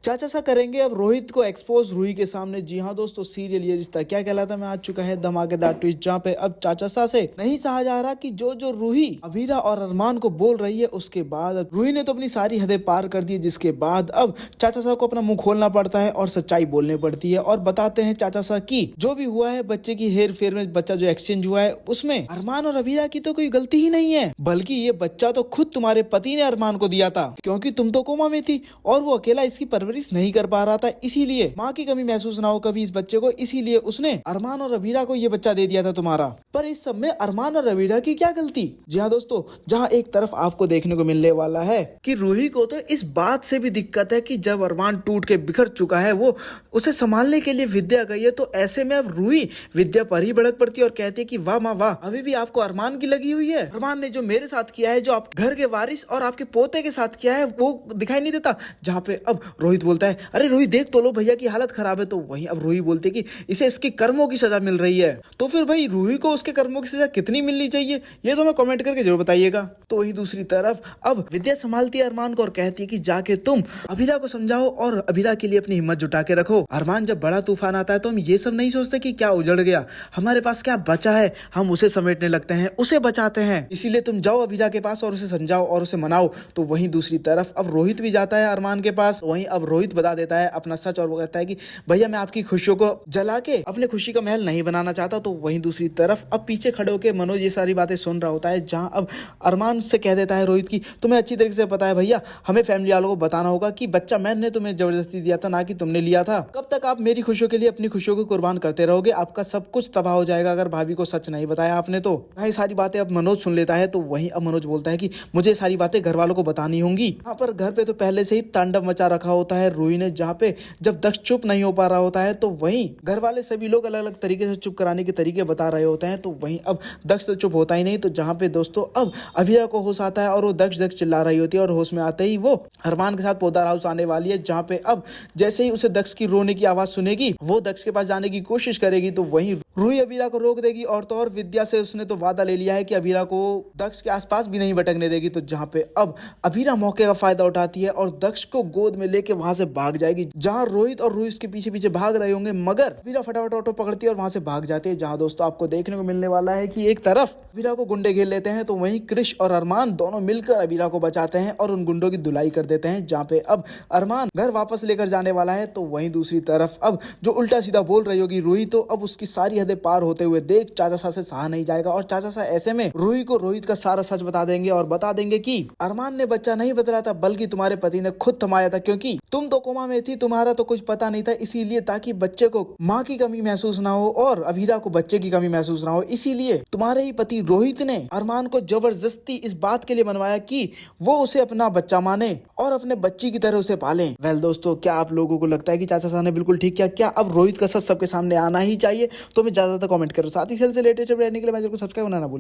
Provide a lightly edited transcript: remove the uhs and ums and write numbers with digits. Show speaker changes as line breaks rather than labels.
चाचा सा करेंगे अब रोहित को एक्सपोज रूही के सामने। जी हाँ दोस्तों, सीरियल ये रिश्ता क्या कहलाता में आ चुका है धमाकेदार ट्विस्ट, जहाँ पे अब चाचा सा से नहीं सहा जा रहा कि जो जो रूही अभीरा और अरमान को बोल रही है, उसके बाद अब रूही ने तो अपनी सारी हदें पार कर दी, जिसके बाद अब चाचा सा को अपना मुंह खोलना पड़ता है और सच्चाई बोलनी पड़ती है और बताते हैं चाचा सा की जो भी हुआ है बच्चे की हेर फेर में, बच्चा जो एक्सचेंज हुआ है उसमें अरमान और अभीरा की तो कोई गलती ही नहीं है, बल्कि ये बच्चा तो खुद तुम्हारे पति ने अरमान को दिया था, क्योंकि तुम तो कोमा में थी और वो अकेला इसकी परवरिश नहीं कर पा रहा था, इसीलिए माँ की कमी महसूस ना हो कभी इस बच्चे को, इसीलिए उसने अरमान और अभीरा को ये बच्चा दे दिया था तुम्हारा। पर इस सब में अरमान और अभीरा की क्या गलती? जी हाँ दोस्तों, जहाँ एक तरफ आपको देखने को मिलने वाला है कि रूही को तो इस बात से भी दिक्कत है कि जब अरमान टूट के बिखर चुका है, वो उसे संभालने के लिए विद्या गई है, तो ऐसे में अब रूही विद्या पर ही भड़क पड़ती है और कहती है कि वाह माँ वाह, अभी भी आपको अरमान की लगी हुई है। अरमान ने जो मेरे साथ किया है, जो आप घर के वारिस और आपके पोते के साथ किया है, वो दिखाई नहीं देता। जहाँ पे अब रोहित बोलता है, अरे रोहित देख तो लो, भैया की हालत खराब है। तो वहीं अब रूही बोलती है कि इसे इसके कर्मों की सजा मिल रही है। तो फिर भाई रूही को उसके कर्मों की सजा कितनी मिलनी चाहिए, ये तो मैं कमेंट करके जरूर बताइएगा। तो वही दूसरी तरफ अब विद्या संभालती है अरमान को और कहती है कि जाके तुम अभीरा को समझाओ और अभीरा के लिए अपनी हिम्मत जुटा के रखो। अरमान, जब बड़ा तूफान आता है तो हम ये सब नहीं सोचते कि क्या उजड़ गया, हमारे पास क्या बचा है, हम उसे समेटने लगते हैं, उसे बचाते हैं। इसीलिए तुम जाओ अभीरा के पास और उसे समझाओ और उसे मनाओ। तो वहीं दूसरी तरफ अब रोहित भी जाता है अरमान के पास। वहीं अब रोहित बता देता है अपना सच और वो कहता है कि भैया मैं आपकी खुशियों को जला के अपने खुशी का महल नहीं बनाना चाहता। तो वहीं दूसरी तरफ अब पीछे खड़े होकर मनोज ये सारी बातें सुन रहा होता है, जहां अब अरमान से कह देता है रोहित की, तुम्हें अच्छी तरीके से पता है भैया, हमें फैमिली वालों को बताना होगा कि बच्चा मैंने तुम्हें जबरदस्ती दिया था, ना कि तुमने लिया था। कब तक आप मेरी खुशियों के लिए अपनी खुशियों को कुर्बान करते रहोगे? आपका सब कुछ तबाह हो जाएगा अगर भाभी को सच नहीं बताया आपने तो। ये सारी बातें अब मनोज सुन लेता है। तो वहीं अब मनोज बोलता है कि मुझे सारी बातें घर वालों को बतानी होंगी। यहाँ पर घर पे तो पहले से ही तांडव मचा रखा होता है रूही ने, जहाँ पे जब दक्ष चुप नहीं हो पा रहा होता है तो वहीं घर वाले सभी लोग अलग अलग तरीके से चुप कराने के तरीके बता रहे होते हैं। तो वहीं अब दक्ष तो चुप होता ही नहीं। तो जहाँ पे दोस्तों अब अभीरा को होश आता है और वो दक्ष दक्ष चिल्ला रही होती है और होश में आते ही वो अरमान के साथ पौधा हाउस आने वाली है, जहाँ पे अब जैसे ही उसे दक्ष की रोने की आवाज सुनेगी, वो दक्ष के पास जाने की कोशिश करेगी। तो वहीं रूही अभीरा को रोक देगी और तो और विद्या से उसने तो वादा ले लिया है कि अभीरा को दक्ष के आसपास भी नहीं भटकने देगी। तो जहाँ पे अब अभीरा मौके का फायदा उठाती है और दक्ष को गोद में लेके वहां से भाग जाएगी, जहाँ रोहित और रूही उसके पीछे पीछे भाग रहे होंगे, मगर अभीरा फटाफट ऑटो पकड़ती है और वहां से भाग जाती है। जहाँ दोस्तों आपको देखने को मिलने वाला है कि एक तरफ अभीरा को गुंडे घेर लेते हैं, तो वहीं क्रिश और अरमान दोनों मिलकर अभीरा को बचाते हैं और उन गुंडों की धुलाई कर देते हैं। जहाँ पे अब अरमान घर वापस लेकर जाने वाला है। तो वहीं दूसरी तरफ अब जो उल्टा सीधा बोल रही होगी रूही, तो अब उसकी सारी हदें पार होते हुए देख चाचा सा से सहा नहीं जाएगा और चाचा सा ऐसे में रूही को रोहित का सारा सच बता देंगे और बता देंगे कि अरमान ने बच्चा नहीं बदला था, बल्कि तुम्हारे पति ने खुद थमाया था, क्योंकि तुम तो कोमा में थी, तुम्हारा तो कुछ पता नहीं था, इसीलिए ताकि बच्चे को माँ की कमी महसूस ना हो और अभीरा को बच्चे की कमी महसूस ना हो, इसीलिए तुम्हारे ही पति रोहित ने अरमान को जबरदस्ती इस बात के लिए मनवाया कि वो उसे अपना बच्चा माने और अपने बच्ची की तरह उसे पाले। वेल दोस्तों, क्या आप लोगों को लगता है कि चाचा साहब ने बिल्कुल ठीक किया? क्या अब रोहित का सच सबके सामने आना ही चाहिए? तो मैं ज्यादातर कमेंट करो, साथ ही से लेटेस्ट अपडेट के लिए चैनल को सब्सक्राइब करना ना भूलें।